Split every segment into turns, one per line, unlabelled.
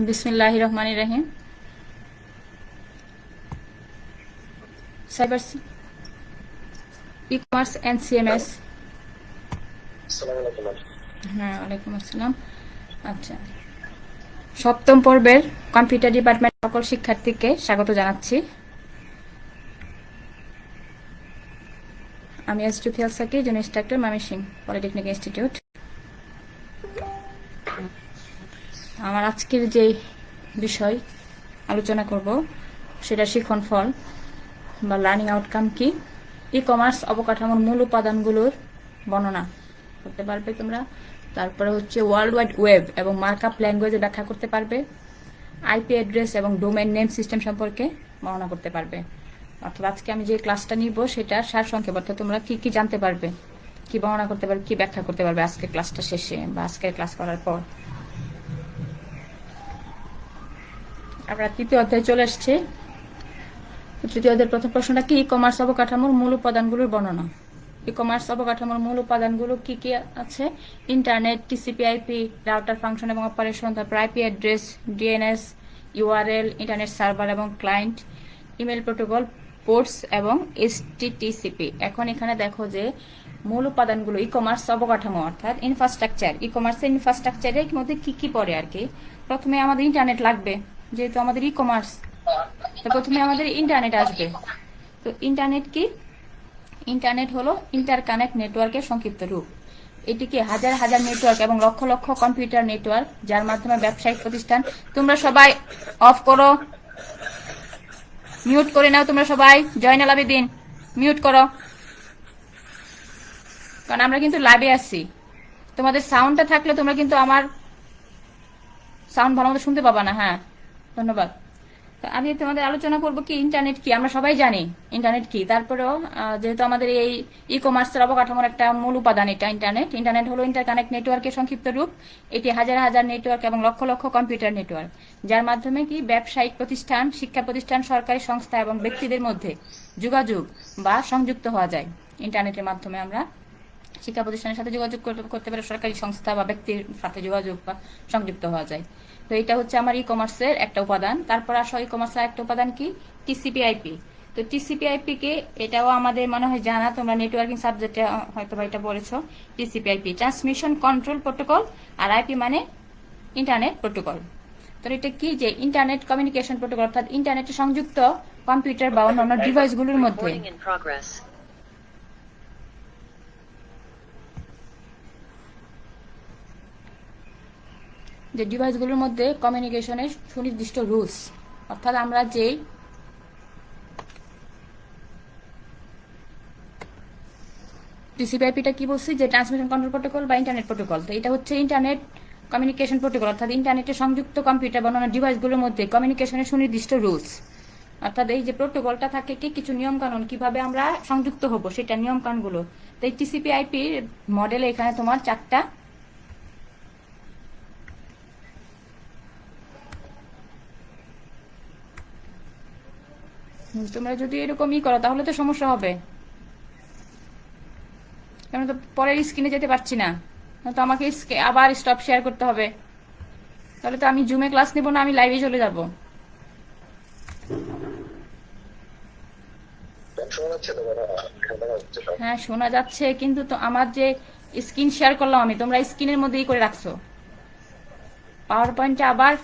बिस्मिल्लाहिर रहमानिर रहीम। Cyber e commerce and CMS. হ্যাঁ, ওয়ালাইকুম আসসালাম। আচ্ছা, সপ্তম পর্বের কম্পিউটার ডিপার্টমেন্ট সকল শিক্ষার্থীকে স্বাগত জানাচ্ছি। আমি আজটুফিয়াল Saki, junior instructor, Mymensingh polytechnic institute. আমার আজকের যে বিষয় আলোচনা করব সেটা শিখন ফল বা লার্নিং আউটকাম কি, ই কমার্স অবকাঠামোর মূল উপাদানগুলোর বর্ণনা করতে পারবে তোমরা। তারপরে হচ্ছে ওয়ার্ল্ড ওয়াইড ওয়েব এবং মার্কআপ ল্যাঙ্গুয়েজে ব্যাখ্যা করতে পারবে। আইপি অ্যাড্রেস এবং ডোমেইন নেম সিস্টেম সম্পর্কে বর্ণনা করতে পারবে। অর্থাৎ আজকে আমি যে ক্লাসটা নিব সেটা সারসংক্ষেপ, অর্থাৎ তোমরা কি কি জানতে পারবে, কি বর্ণনা করতে পারবে, কি ব্যাখ্যা করতে পারবে আজকের ক্লাসটা শেষে বা আজকের ক্লাস করার পর। আমরা তৃতীয় অধ্যায়ে চলে এসেছি। তৃতীয় অধ্যায়ের প্রথম প্রশ্নটা কি, ই কমার্স অবকাঠামোর মূল উপাদানগুলোর বর্ণনা। ই কমার্স অবকাঠামোর মূল উপাদানগুলো কি কি আছে? Internet, TCP IP, router function এবং অপারেশন, তারপর IP address, DNS, URL, internet server এবং ক্লায়েন্ট, ইমেল প্রোটোকল, পোর্টস এবং এইচটিটিসিপি। এখন এখানে দেখো যে মূল উপাদানগুলো ই কমার্স অবকাঠামো অর্থাৎ ইনফ্রাস্ট্রাকচার। ই কমার্সের ইনফ্রাস্ট্রাকচারের মধ্যে কি কি পড়ে আর কি? প্রথমে আমাদের ইন্টারনেট লাগবে, যেহেতু আমাদের ই কমার্স, তো প্রথমে আমাদের ইন্টারনেট আসবে। তো ইন্টারনেট কি? ইন্টারনেট হলো ইন্টারকানেক্ট নেটওয়ার্কের সংক্ষিপ্ত রূপ। এটিকে হাজার হাজার নেটওয়ার্ক এবং লক্ষ লক্ষ কম্পিউটার নেটওয়ার্ক, যার মাধ্যমে ব্যবসায়িক প্রতিষ্ঠান, তোমরা সবাই অফ করো, মিউট করে নাও তোমরা সবাই। জয়নাল আবেদিন মিউট করো, কারণ আমরা কিন্তু লাইভে আসছি। তোমাদের সাউন্ডটা থাকলে তোমরা কিন্তু আমার সাউন্ড ভালো মতো শুনতে পাবা না। হ্যাঁ, ধন্যবাদ। তো আমি তোমাদের আলোচনা করবো কি, ইন্টারনেট কি। আমরা সবাই জানি ইন্টারনেট কি, তারপরেও যেহেতু আমাদের এই ই কমার্সের অবকাঠামোর একটা মূল উপাদান এটা ইন্টারনেট। ইন্টারনেট হলো ইন্টারকানেক্ট নেটওয়ার্কের সংক্ষিপ্ত রূপ। এটি হাজার হাজার নেটওয়ার্ক এবং লক্ষ লক্ষ কম্পিউটার নেটওয়ার্ক, যার মাধ্যমে কি ব্যবসায়িক প্রতিষ্ঠান, শিক্ষা প্রতিষ্ঠান, সরকারি সংস্থা এবং ব্যক্তিদের মধ্যে যোগাযোগ বা সংযুক্ত হওয়া যায়। ইন্টারনেটের মাধ্যমে আমরা শিক্ষা প্রতিষ্ঠানের সাথে যোগাযোগ করতে পারে, সরকারি সংস্থা বা ব্যক্তির সাথে যোগাযোগ বা সংযুক্ত হওয়া যায়। তো এটা হচ্ছে আমার ই কমার্সের একটা উপাদান। তারপর আসো ই কমার্সের একটা উপাদান কি, টিসিপি আইপি। তো টিসিপি আইপি কে, এটাও আমাদের মনে হয় জানা, তোমরা নেটওয়ার্কিং সাবজেক্টে হয়তো বা এটা পড়েছো। TCP IP transmission control protocol, আর আইপি মানে ইন্টারনেট প্রোটোকল। তো এটা কি, যে ইন্টারনেট কমিউনিকেশন প্রোটোকল, অর্থাৎ ইন্টারনেটে সংযুক্ত কম্পিউটার বা অন্যান্য ডিভাইসগুলোর মধ্যে যে ডিভাইসগুলোর মধ্যে কমিউনিকেশনের সুনির্দিষ্ট রুলস, অর্থাৎ আমরা যেই টিসিপি আইপিটা কি বলছি, যে ট্রান্সমিশন কন্ট্রোল প্রোটোকল বা ইন্টারনেট প্রোটোকল। তো এটা হচ্ছে ইন্টারনেট কমিউনিকেশন প্রোটোকল, অর্থাৎ ইন্টারনেটে সংযুক্ত কম্পিউটার বা অন্যান্য ডিভাইসগুলোর মধ্যে কমিউনিকেশনের সুনির্দিষ্ট রুলস। অর্থাৎ এই যে প্রোটোকলটা থাকে কি, কিছু নিয়ম কানুন, কিভাবে আমরা সংযুক্ত হব সেটা নিয়ম কানুনগুলো। তো এই টিসিপি আইপি মডেলে এখানে তোমার চারটা তোমরা যদি এরকমই করো তাহলে তো সমস্যা হবে, কারণ তো পরের স্ক্রিনে যেতে পারছি না, তো আমাকে আবার স্টপ শেয়ার করতে হবে। তাহলে তো আমি জুমে ক্লাস নেব না, আমি লাইভে চলে যাব। হ্যাঁ শোনা যাচ্ছে, কিন্তু তো আমার যে স্ক্রিন শেয়ার করলাম আমি, তোমরা স্ক্রিনের মধ্যেই করে রাখছো। পাওয়ার পয়েন্টে আবার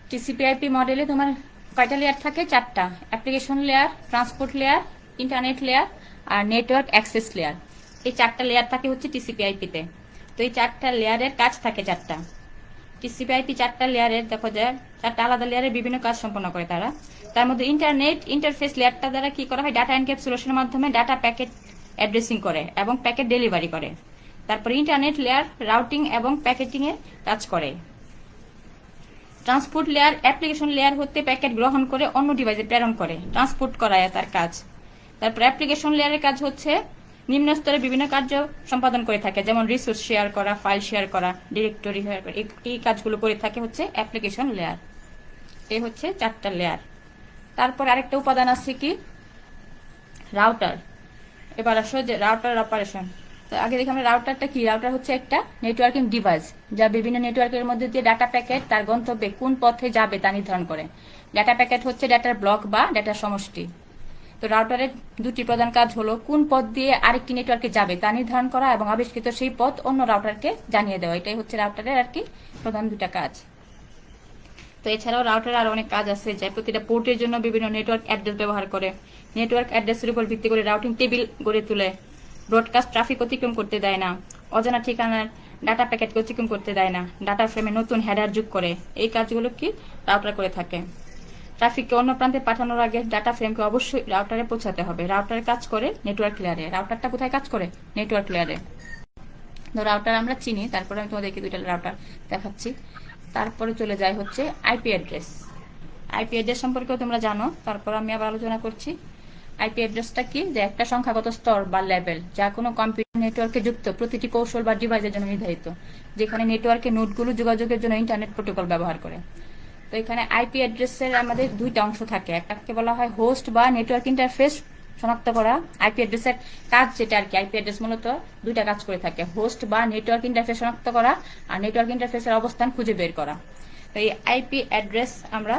টিসিপি আইপি মডেলে তোমার কয়টা লেয়ার থাকে? চারটা। Application layer, transport layer, internet layer আর নেটওয়ার্ক অ্যাক্সেস লেয়ার। এই চারটা লেয়ার থাকে হচ্ছে টিসিপি আইপিতে। তো এই চারটা লেয়ারের কাজ থাকে চারটা। টিসিপি আইপি চারটা লেয়ারের, দেখো যায় চারটা আলাদা লেয়ারের বিভিন্ন কাজ সম্পন্ন করে তারা। তার মধ্যে ইন্টারনেট ইন্টারফেস লেয়ারটা দ্বারা কি করা হয়, ডাটা এনক্যাপসুলেশনের মাধ্যমে ডাটা প্যাকেট অ্যাড্রেসিং করে এবং প্যাকেট ডেলিভারি করে। তারপরে ইন্টারনেট লেয়ার রাউটিং এবং প্যাকেটিং এর কাজ করে। ট্রান্সপোর্ট লেয়ার অ্যাপ্লিকেশন লেয়ার হতে প্যাকেট গ্রহণ করে অন্য ডিভাইসে প্রেরণ করে, ট্রান্সপোর্ট করায় তার কাজ। তারপর অ্যাপ্লিকেশন লেয়ারের কাজ হচ্ছে নিম্ন স্তরে বিভিন্ন কার্য সম্পাদন করে থাকে, যেমন রিসোর্স শেয়ার করা, ফাইল শেয়ার করা, ডিরেক্টরি শেয়ার করা, এই কাজগুলো করে থাকে হচ্ছে অ্যাপ্লিকেশন লেয়ার। এই হচ্ছে চারটা লেয়ার। তারপরে আরেকটা উপাদান আছে কি, রাউটার। এবার আসো যে রাউটার অপারেশন। তো আগে দেখি আমরা রাউটারটা কি। রাউটার হচ্ছে একটা নেটওয়ার্কিং ডিভাইস যা বিভিন্ন নেটওয়ার্কের মধ্যে দিয়ে ডাটা প্যাকেট তার গন্তব্যে কোন পথে যাবে তা নির্ধারণ করে। ডাটা প্যাকেট হচ্ছে ডাটার ব্লক বা ডাটার সমষ্টি। তো রাউটারের দুটি প্রধান কাজ হলো কোন পথ দিয়ে আরেকটি নেটওয়ার্কে যাবে তা নির্ধারণ করা এবং আবিষ্কৃত সেই পথ অন্য রাউটারকে জানিয়ে দেওয়া। এটাই হচ্ছে রাউটারের আর কি প্রধান দুটা কাজ। তো এছাড়াও রাউটার আর অনেক কাজ আছে, যা প্রতিটা পোর্টের জন্য বিভিন্ন নেটওয়ার্ক অ্যাড্রেস ব্যবহার করে। নেটওয়ার্ক অ্যাড্রেসের উপর ভিত্তি করে রাউটিং টেবিল গড়ে তুলে। ব্রডকাস্ট ট্রাফিক অতিক্রম করতে দেয় না। অজানা ঠিকানার ডাটা প্যাকেটকে অতিক্রম করতে দেয় না। ডাটা ফ্রেমে নতুন হেডার যোগ করে। এই কাজগুলো কি রাউটার করে থাকে। ট্রাফিককে অন্য প্রান্তে পাঠানোর আগে ডাটা ফ্রেমকে অবশ্যই রাউটারে পৌঁছাতে হবে। রাউটারে কাজ করে নেটওয়ার্ক লেয়ারে। রাউটারটা কোথায় কাজ করে? নেটওয়ার্ক লেয়ারে। তো রাউটার আমরা চিনি, তারপরে আমি তোমাদেরকে দুইটা রাউটার দেখাচ্ছি। তারপরে চলে যায় হচ্ছে আইপি অ্যাড্রেস। আইপি অ্যাড্রেস সম্পর্কেও তোমরা জানো, তারপর আমি আবার আলোচনা করছি। আইপি অ্যাড্রেসটা কি? যে একটা সংখ্যাগত স্তর বা লেভেল যা কোনো কম্পিউটার নেটওয়ার্কে যুক্ত প্রতিটি কৌশল বা ডিভাইসের জন্য নির্ধারিত, যেখানে নেটওয়ার্কের নোডগুলো যোগাযোগের জন্য ইন্টারনেট প্রোটোকল ব্যবহার করে। তো এখানে আইপি অ্যাড্রেসের আমাদের দুইটা অংশ থাকে। একটাকে বলা হয় হোস্ট বা নেটওয়ার্ক ইন্টারফেস শনাক্ত করা। আইপি অ্যাড্রেসের কাজ যেটা আর কি, আইপি অ্যাড্রেস মূলত দুইটা কাজ করে থাকে, হোস্ট বা নেটওয়ার্ক ইন্টারফেস শনাক্ত করা আর নেটওয়ার্ক ইন্টারফেসের অবস্থান খুঁজে বের করা। তো এই আইপি অ্যাড্রেস আমরা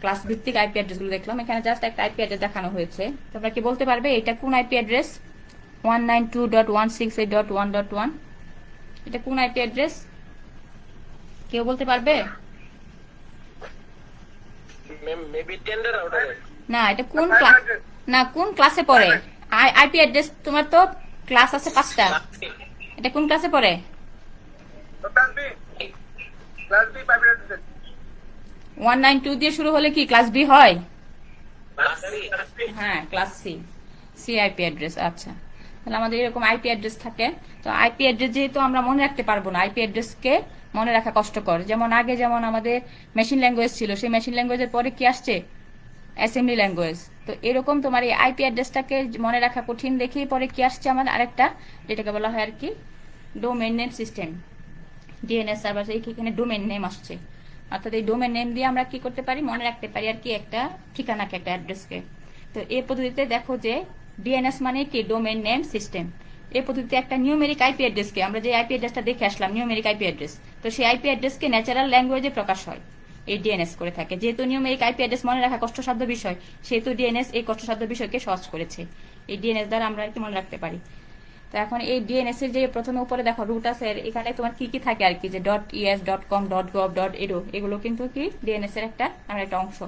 ক্লাস ভিত্তিক আইপি অ্যাড্রেসগুলো দেখলাম। এখানে জাস্ট একটা আইপি অ্যাড্রেস দেখানো হয়েছে। তোমরা কি বলতে পারবে এটা কোন আইপি অ্যাড্রেস? 192.168.1.1 এটা কোন আইপি অ্যাড্রেস? কেউ বলতে পারবে? না, এটা কোন ক্লাস, না কোন ক্লাসে পড়ে? আইপি অ্যাড্রেস তোমার তো ক্লাস আছে 5টা, এটা কোন ক্লাসে পড়ে? 192 দিয়ে শুরু হলে কি ক্লাস বি হয়? হ্যাঁ, class C. C IP address. আচ্ছা, তাহলে আমাদের এরকম আইপি অ্যাড্রেস থাকে। তো আইপি অ্যাড্রেস যেহেতু আমরা মনে রাখতে পারবো না, আইপি অ্যাড্রেসকে মনে রাখা কষ্টকর। যেমন আগে যেমন আমাদের মেশিন ল্যাঙ্গুয়েজ ছিল, সেই মেশিন ল্যাঙ্গুয়েজের পরে কি আসছে? Assembly language. তো এরকম তোমার এই আইপি অ্যাড্রেসটাকে মনে রাখা কঠিন দেখেই পরে কি আসছে আমার আরেকটা, যেটাকে বলা হয় আর কি domain name system, DNS server. এখানে ডোমেইন নেম আসছে, অর্থাৎ এই ডোমেইন নেম দিয়ে আমরা কি করতে পারি? মনে রাখতে পারি আর কি একটা ঠিকানাকে, একটা অ্যাড্রেসকে। তো এই পদ্ধতিতে দেখো যে ডিএনএস মানে কি? Domain name system. এই পদ্ধতিতে একটা নিউমেরিক আইপি অ্যাড্রেসকে, আমরা যে আইপি অ্যাড্রেসটা দেখে আসলাম নিউমেরিক আইপি অ্যাড্রেস, তো সেই আইপি অ্যাড্রেসকে ন্যাচারাল ল্যাঙ্গুয়েজে প্রকাশ হয়, এই ডিএনএস করে থাকে। যেহেতু নিউমেরিক আইপি অ্যাড্রেস মনে রাখা কষ্টসাধ্য বিষয়, সেহেতু ডিএনএস এই কষ্টসাধ্য বিষয়কে সহজ করেছে। এই ডিএনএস দ্বারা আমরা আর কি মনে রাখতে পারি। তো এখন এই ডিএনএস এর যে প্রথমে উপরে দেখো রুট আছে, এখানে তোমার কি কি থাকে আর কি, যে .es.com .gov .edu, এগুলো কিন্তু কি ডিএনএস এর একটা অংশ।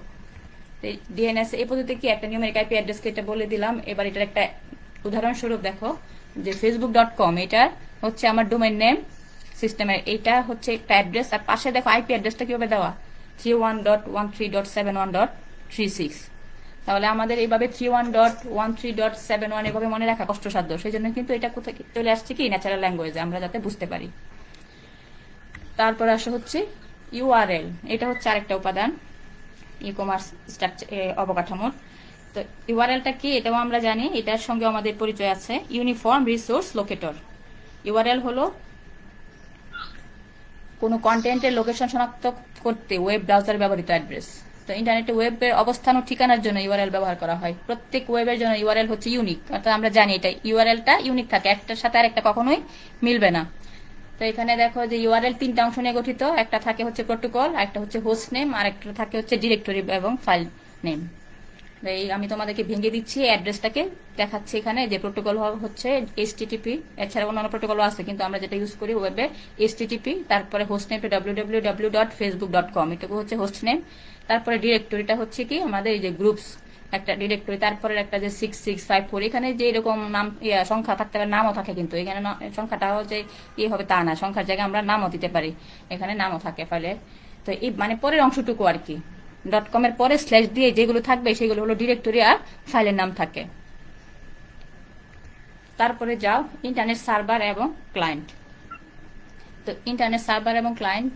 ডিএনএস এই পদ্ধতিতে কি একটা নিউমেরিক আইপি অ্যাড্রেসকে এটা বলে দিলাম। এবার এটার একটা উদাহরণস্বরূপ দেখো, যে facebook.com, এটা হচ্ছে আমার ডোমেইন নেম সিস্টেমের, এইটা হচ্ছে একটা অ্যাড্রেস। আর পাশে দেখো আইপি অ্যাড্রেসটা কিভাবে দেওয়া, 31.13.71.36। তাহলে আমাদের এইভাবে 31.13.71 এভাবে মনে রাখা কষ্টসাধ্য, সেই জন্য কিন্তু এটা কোথায় চলে আসছে কি ন্যাচারাল ল্যাঙ্গুয়েজে, আমরা যাতে বুঝতে পারি। তারপর আসে হচ্ছে ইউআরএল। এটা হচ্ছে আরেকটা উপাদান ই কমার্স স্ট্রাকচার অবকাঠামোর। তো ইউআরএলটা কি এটাও আমরা জানি, এটার সঙ্গে আমাদের পরিচয় আছে, ইউনিফর্ম রিসোর্স লোকেটর। ইউআরএল হলো কোনো কন্টেন্টের লোকেশন শনাক্ত করতে ওয়েব ব্রাউজার ব্যবহৃত অ্যাড্রেস। তো ইন্টারনেটে ওয়েবের অবস্থান ও ঠিকানার জন্য ইউআরএল ব্যবহার করা হয়। প্রত্যেক ওয়েবের জন্য ইউআরএল হচ্ছে ইউনিক, অর্থাৎ আমরা জানি এটা ইউআরএলটা ইউনিক থাকে, একটার সাথে আরেকটা কখনোই মিলবে না। তো এখানে দেখো যে ইউআরএল 3টা অংশ নিয়ে গঠিত। একটা থাকে হচ্ছে প্রোটোকল, একটা হচ্ছে হোস্ট নেম, আর একটা থাকে হচ্ছে ডিরেক্টরি এবং ফাইল নেম। এই আমি তোমাদেরকে ভেঙে দিচ্ছি, অ্যাড্রেসটাকে দেখাচ্ছি এখানে। যে প্রোটোকল হচ্ছে HTTP, এছাড়া অন্যান্য প্রোটোকলও আছে, কিন্তু আমরা যেটা ইউজ করি ওয়েবে HTTP। তারপরে হোস্ট নেমটা www.facebook.com, এটুকু হচ্ছে হোস্ট নেম। তারপরে ডিরেক্টরিটা হচ্ছে কি আমাদের এই যে গ্রুপস একটা ডিরেক্টরি। তারপরে একটা যে 6654, এখানে যে এরকম নাম সংখ্যা থাকতে পারে, নামও থাকে, কিন্তু এখানে সংখ্যাটাও যে হবে তা না, সংখ্যার জায়গায় আমরা নামও দিতে পারি, এখানে নামও থাকে ফাইলে। তো এই মানে পরের অংশটুকু আর কি, .com এর পরে স্ল্যাশ দিয়ে যেগুলো থাকবে সেগুলো হলো ডিরেক্টরি আর ফাইলের নাম থাকে। তারপরে যাও ইন্টারনেট সার্ভার এবং ক্লায়েন্ট। তো ইন্টারনেট সার্ভার এবং ক্লায়েন্ট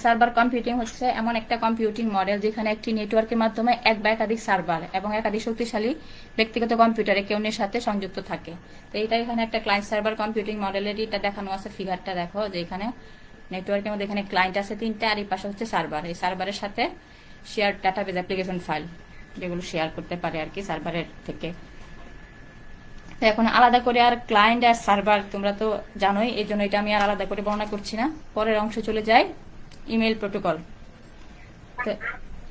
সার্ভার কম্পিউটিং হচ্ছে এমন একটা কম্পিউটিং মডেল যেখানে একটি নেটওয়ার্কের মাধ্যমে এক বা একাধিক সার্ভার এবং একাধিক শক্তিশালী ব্যক্তিগত কম্পিউটার একে অন্যের সাথে সংযুক্ত থাকে। তো এটা এখানে একটা ক্লায়েন্ট সার্ভার কম্পিউটিং মডেলের এটা দেখানো আছে, ফিগারটা দেখো যে এখানে নেটওয়ার্কের মধ্যে এখানে ক্লায়েন্ট আছে 3টা, আর এই পাশে হচ্ছে সার্ভার। এই সার্ভারের সাথে শেয়ার ডাটাবেজ অ্যাপ্লিকেশন ফাইল, যেগুলো শেয়ার করতে পারে আর কি সার্ভারের থেকে। তো এখন আলাদা করে আর ক্লায়েন্ট আর সার্ভার তোমরা তো জানোই, এই জন্য এটা আমি আর আলাদা করে বর্ণনা করছি না। পরের অংশে চলে যাই, ইমেল প্রোটোকল। তো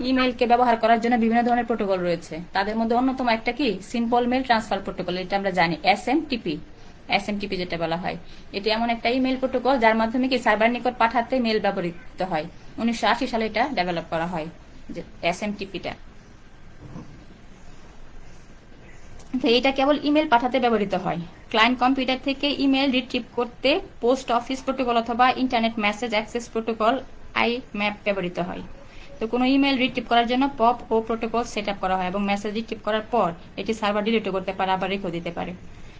ইমেলকে ব্যবহার করার জন্য বিভিন্ন ধরনের প্রোটোকল রয়েছে, তাদের মধ্যে অন্যতম একটা কি সিম্পল মেল ট্রান্সফার প্রোটোকল, এটা আমরা জানি এসএমটিপি যেটা বলা হয়। এটা এমন একটা ইমেল প্রোটোকল যার মাধ্যমে কি সার্ভার নিকট পাঠাতে মেল ব্যবহৃত হয়। 1980 সালে এটা ডেভেলপ করা হয়, যে এসএমটিপিটা। তো এটা কেবল ইমেল পাঠাতে ব্যবহৃত হয়। ক্লায়েন্ট কম্পিউটার থেকে ইমেল রিট্রিভ করতে পোস্ট অফিস প্রোটোকল অথবা internet message access protocol iMap ব্যবহৃত হয়। তো কোনো ইমেল রিট্রিভ করার জন্য পপ ও প্রোটোকল সেট আপ করা হয় এবং মেসেজ রিট্রিভ করার পর এটি সার্ভার ডিলিটও করতে পারে, আবার রেখেও দিতে পারে।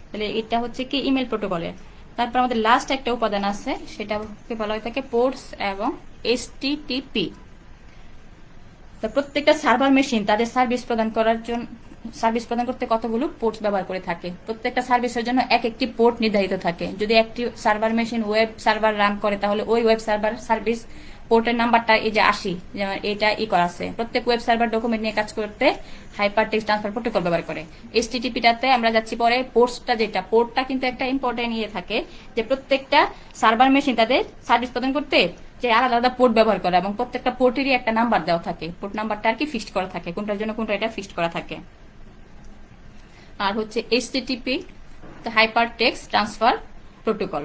তাহলে এটা হচ্ছে কি ইমেল প্রোটোকলের। তারপর আমাদের লাস্ট একটা উপাদান আছে, সেটাকে বলা হয়ে থাকে পোর্টস এবং এইচটিটিপি। তো প্রত্যেকটা সার্ভার মেশিন তাদের সার্ভিস প্রদান করতে কতগুলো পোর্ট ব্যবহার করে থাকে। প্রত্যেকটা সার্ভিসের জন্য এক একটি পোর্ট নির্ধারিত থাকে। যদি একটি server machine web server run করে তাহলে ওই ওয়েব সার্ভার সার্ভিস পোর্টের নাম্বারটা এই যে 80, যেমন এটা করা আছে। প্রত্যেক ওয়েব সার্ভার ডকুমেন্ট নিয়ে কাজ করতে হাইপার টেক্সট ট্রান্সফার প্রোটোকল ব্যবহার করে। এইচটিটিপিটাতে আমরা যাচ্ছি পরে। পোর্টটা কিন্তু একটা ইম্পর্টেন্ট থাকে, যে প্রত্যেকটা সার্ভার মেশিন তাদের সার্ভিস প্রদান করতে যে আলাদা আলাদা পোর্ট ব্যবহার করে এবং প্রত্যেকটা পোর্টেরই একটা নাম্বার দেওয়া থাকে। পোর্ট নাম্বারটা আর কি ফিক্সড করা থাকে, কোনটার জন্য কোনটা এটা ফিক্সড করা থাকে। আর হচ্ছে HTTP, hyper text transfer protocol.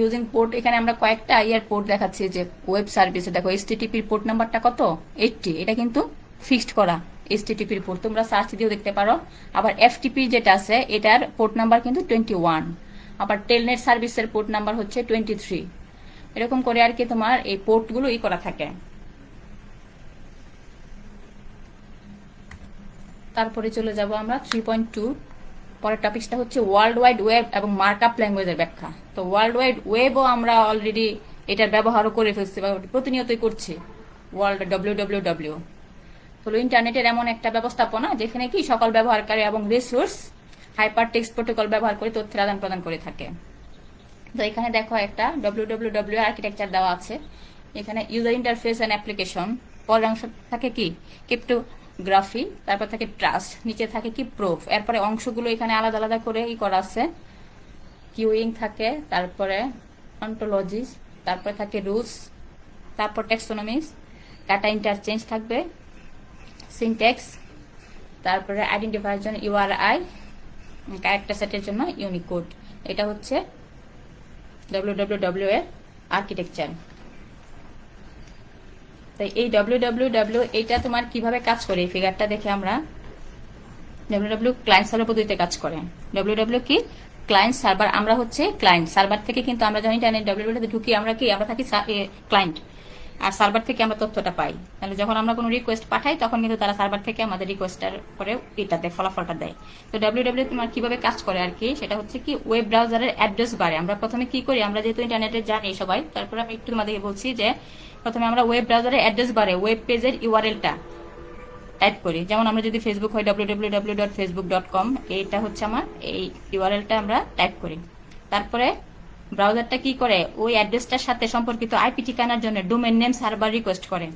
Using port, এখানে আমরা কয়েকটা পোর্ট দেখাচ্ছি। যে ওয়েব সার্ভিসে দেখো এইচটিটিপির পোর্ট নাম্বারটা কত, 80, এটা কিন্তু ফিক্সড করা এইচটিটিপির পোর্ট, তোমরা সার্চ দিয়েও দেখতে পারো। আবার এফটিপি যেটা আছে এটার পোর্ট নাম্বার কিন্তু 21। আবার টেলনেট সার্ভিসের পোর্ট নাম্বার হচ্ছে 23। এরকম করে আর কি তোমার এই পোর্টগুলো করা থাকে। তারপরে চলে যাব আমরা 3.2। পরের টপিকটা হচ্ছে ওয়ার্ল্ড ওয়াইড ওয়েব এবং মার্কআপ ল্যাঙ্গুয়েজের ব্যাখ্যা। তো ওয়ার্ল্ড ওয়াইড ওয়েবও আমরা অলরেডি এটার ব্যবহারও করে ফেলছি বা প্রতিনিয়তই করছি। ওয়ার্ল্ড ডব্লিউ হলো ইন্টারনেটের এমন একটা ব্যবস্থাপনা যেখানে কি সকল ব্যবহারকারী এবং রিসোর্স হাইপার টেক্সট প্রোটোকল ব্যবহার করে তথ্যের আদান প্রদান করে থাকে। তো এখানে দেখো একটা ডব্লিউ আর্কিটেকচার দেওয়া আছে। এখানে ইউজার ইন্টারফেস এন্ড অ্যাপ্লিকেশন, পরের অংশ থাকে কি ক্রিপ্টোগ্রাফি, তারপর থাকে ট্রাস্ট, নিচে থাকে কি প্রুফ। এরপরে অংশগুলো এখানে আলাদা আলাদা করে করা আছে। কিউইং থাকে, তারপরে অন্টোলজিস, তারপরে থাকে রুলস, তারপর টেক্সোনমিস, ডাটা ইন্টারচেঞ্জ থাকবে, সিনট্যাক্স, তারপরে আইডেন্টিফায়ার জন্য ইউআরআই, ক্যারেক্টার সেটের জন্য ইউনিকোড। এটা হচ্ছে ডব্লিউ এর আর্কিটেকচার। তাই এই ডব্লিউ এটা তোমার কিভাবে কাজ করে এই ফিগারটা দেখে আমরা ডব্লিউ ক্লায়েন্ট সার্ভার পদ্ধতিতে কাজ করে। ডব্লিউ কি ক্লায়েন্ট সার্ভার, আমরা হচ্ছে ক্লায়েন্ট। সার্ভার থেকে কিন্তু আমরা যখন ইন্টারনেট ডব্লিউ ঢুকি আমরা থাকি ক্লায়েন্ট, আর সার্ভার থেকে আমরা তথ্যটা পাই। তাহলে যখন আমরা কোনো রিকোয়েস্ট পাঠাই তখন কিন্তু তারা সার্ভার থেকে আমাদের রিকোয়েস্টার করে এটাতে ফলাফলটা দেয়। তো ডব্লিউ তোমার কিভাবে কাজ করে আর কি, সেটা হচ্ছে কি ওয়েব ব্রাউজারের অ্যাড্রেস বারে আমরা প্রথমে কি করি, আমরা যেহেতু ইন্টারনেটে জানি সবাই, তারপরে আমি একটু তোমাদেরকে বলছি যে প্রথমে আমরা ওয়েব ব্রাউজারের অ্যাড্রেস বারে ওয়েব পেজের ইউআরএলটা টাইপ করি। যেমন আমরা যদি ফেসবুক হয় www.facebook.com, এইটা হচ্ছে আমার এই ইউআরএলটা আমরা টাইপ করি। তারপরে ব্রাউজারটা কি করে, ওই অ্যাড্রেসটার সাথে সম্পর্কিত আইপি ঠিকানার জন্য ডোমেইন নেম সার্ভার রিকোয়েস্ট করে।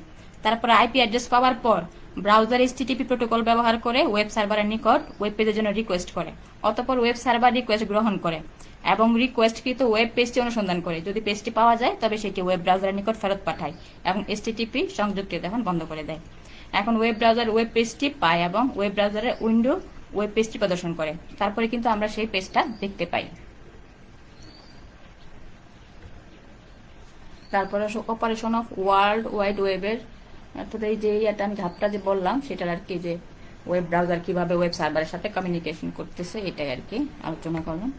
তারপরে আইপি অ্যাড্রেস পাওয়ার পর ব্রাউজার এইচটিটিপি প্রোটোকল ব্যবহার করে ওয়েব সার্ভারের নিকট ওয়েব পেজের জন্য রিকোয়েস্ট করে। অতঃপর ওয়েব সার্ভার রিকোয়েস্ট গ্রহণ করে এবং রিকোয়েস্টকৃত ওয়েব পেজটি অনুসন্ধান করে। যদি পেজটি পাওয়া যায় তবে সেটি ওয়েব ব্রাউজারের নিকট ফেরত পাঠায় এবং এইচটিটিপি সংযুক্তি তখন বন্ধ করে দেয়। এখন ওয়েব ব্রাউজার ওয়েব পেজটি পায় এবং ওয়েব ব্রাউজারের উইন্ডো ওয়েব পেজটি প্রদর্শন করে। তারপরে কিন্তু আমরা সেই পেজটা দেখতে পাই। তারপরে অপারেশন অফ ওয়ার্ল্ড ওয়াইড ওয়েবের, অর্থাৎ এই যে আমি ধাপটা যে বললাম সেটার আর কি, যে ওয়েব ব্রাউজার কিভাবে ওয়েব সার্ভারের সাথে কমিউনিকেশন করতেছে এটাই আর কি আলোচনা করলাম।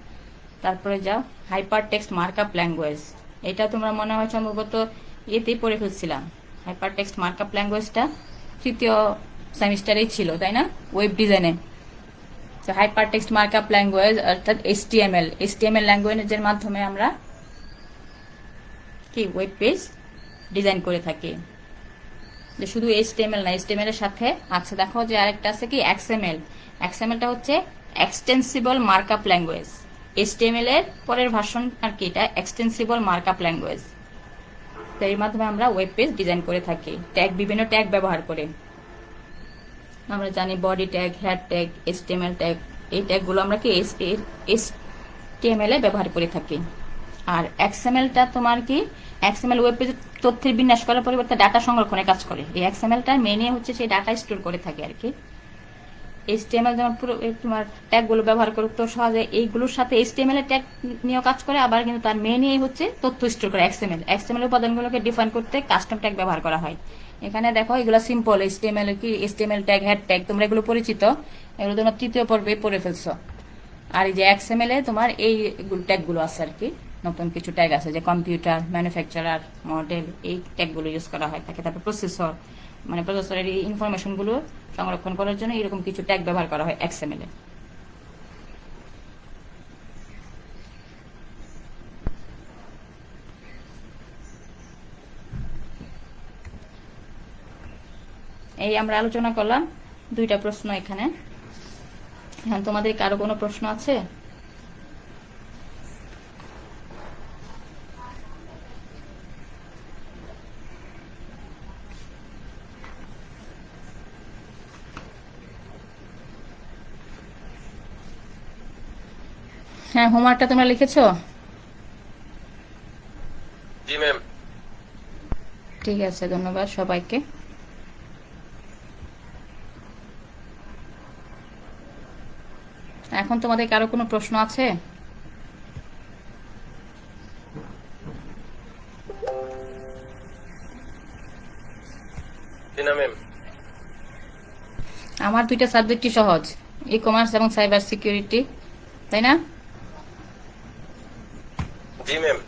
তারপরে যাও হাইপার টেক্সট মার্কআপ ল্যাঙ্গুয়েজ, এটা তোমরা মনে হয় সম্ভবত এতেই পড়ে ফেলছিলাম। হাইপার টেক্সট মার্কআপ ল্যাঙ্গুয়েজটা তৃতীয় সেমিস্টারেই ছিল, তাই না, ওয়েব ডিজাইনে। তো হাইপার টেক্সট মার্কআপ ল্যাঙ্গুয়েজ অর্থাৎ এইচটিএমএল ল্যাঙ্গুয়েজের মাধ্যমে আমরা কি ওয়েব পেজ ডিজাইন করে থাকি। যে শুধু এইচটিএমএল না, এইচটিএমএল এর সাথে আছে দেখো যে আরেকটা আছে কি এক্সএমএলটা হচ্ছে এক্সটেন্সিবল মার্কআপ ল্যাঙ্গুয়েজ। এইচটিএমএল এর পরের ভার্সন আর কি এটা এক্সটেন্সিবল মার্কআপ ল্যাঙ্গুয়েজ। তো এর মাধ্যমে আমরা ওয়েব পেজ ডিজাইন করে থাকি ট্যাগ, বিভিন্ন ট্যাগ ব্যবহার করে। আমরা জানি body tag, head tag, HTML tag, এই ট্যাগগুলো আমরা কি HTML এ ব্যবহার করে থাকি। আর XML-টা তোমার কি, XML ওয়েব পেজে তথ্যের বিন্যাস করার পরিবর্তে ডাটা সংরক্ষণে কাজ করে। এই XML-টা মেনে হচ্ছে সেই ডাটা স্টোর করে থাকে আর কি। HTML যেমন পুরো তোমার ট্যাগগুলো ব্যবহার করে তো সহজে এইগুলোর সাথে HTML এর ট্যাগ নিয়েও কাজ করে, আবার কিন্তু তার মেনই হচ্ছে তথ্য স্টোর করে XML উপাদানগুলোকে ডিফাইন করতে কাস্টম ট্যাগ ব্যবহার করা হয়। এখানে দেখো এগুলো সিম্পল HTML কি, HTML ট্যাগ, হেড ট্যাগ, তোমরা এগুলো পরিচিত, এগুলো তোমরা তৃতীয় পর্বে পড়ে ফেলছো। আর এই যে XML এ তোমার এই ট্যাগগুলো আছে আর কি, নতুন কিছু ট্যাগ আছে যে কম্পিউটার, ম্যানুফ্যাকচারার, মডেল, এই ট্যাগগুলো ইউজ করা হয় থাকে। তারপর প্রসেসর, মানে প্রসেসরের এই ইনফরমেশনগুলো সংরক্ষণ করার জন্য এরকম কিছু ট্যাগ ব্যবহার করা হয় XML এ। এই আমরা আলোচনা করলাম 2টা প্রশ্ন এখানে। হ্যাঁ, তোমাদের কারো কোনো প্রশ্ন আছে? হ্যাঁ, হোমওয়ার্কটা তোমরা লিখেছো?
জি ম্যাম।
ঠিক আছে, ধন্যবাদ সবাইকে। এখন তোমাদের কারো কোনো প্রশ্ন আছে?
জি না ম্যাম।
আমার 2টা সাবজেক্টই সহজ, ই-কমার্স এবং সাইবার সিকিউরিটি, তাই না?
জি ম্যাম।